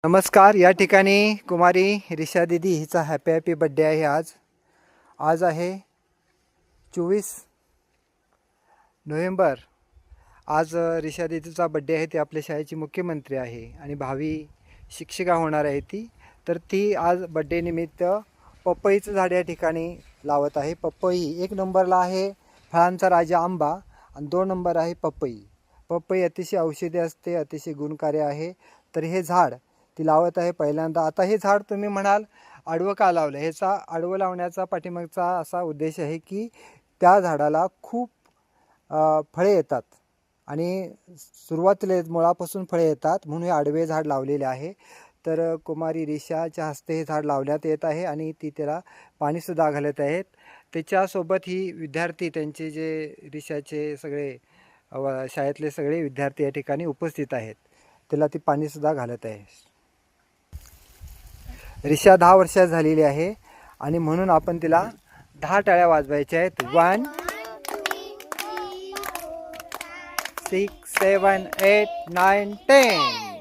नमस्कार. या ठिकाणी कुमारी रिशा दीदी हिचा हॅपी बड्डे आहे. आज आहे 24 नोव्हेंबर. आज रिशा दीदीचा बड्डे आहे. ती आपल्या शाळेची मुख्यमंत्री आहे आणि भावी शिक्षिका होणार आहे ती. तर ती आज बड्डे निमित्त पपईचं झाड या ठिकाणी लावत आहे. पपई 1 नंबरला आहे फळांचा राजा आंबा आणि 2 नंबर आहे पपई. पपई अतिशय औषधी असते, अतिशय गुणकारी आहे. तर हे झाड ती लावत आहे पहिल्यांदा. आता हे झाड तुम्ही म्हणाल आडवं का लावलं? ह्याचा आडवं लावण्याचा पाठीमागचा असा उद्देश आहे की त्या झाडाला खूप फळे येतात आणि सुरुवातीला मुळापासून फळे येतात, म्हणून हे आडवे झाड लावलेले आहे. तर कुमारी रिशाच्या हस्ते हे झाड लावण्यात येत आहे आणि ती त्याला पाणीसुद्धा घालत आहेत. त्याच्यासोबत ही विद्यार्थी त्यांचे जे रिशाचे सगळे शाळेतले सगळे विद्यार्थी या ठिकाणी उपस्थित आहेत. त्याला ती पाणीसुद्धा घालत आहे. रिशा 10 वर्षाची झालेली आहे आणि म्हणून आपण तिला 10 टाळ्या वाजवायच्या आहेत. 1 6 7 8 9 10.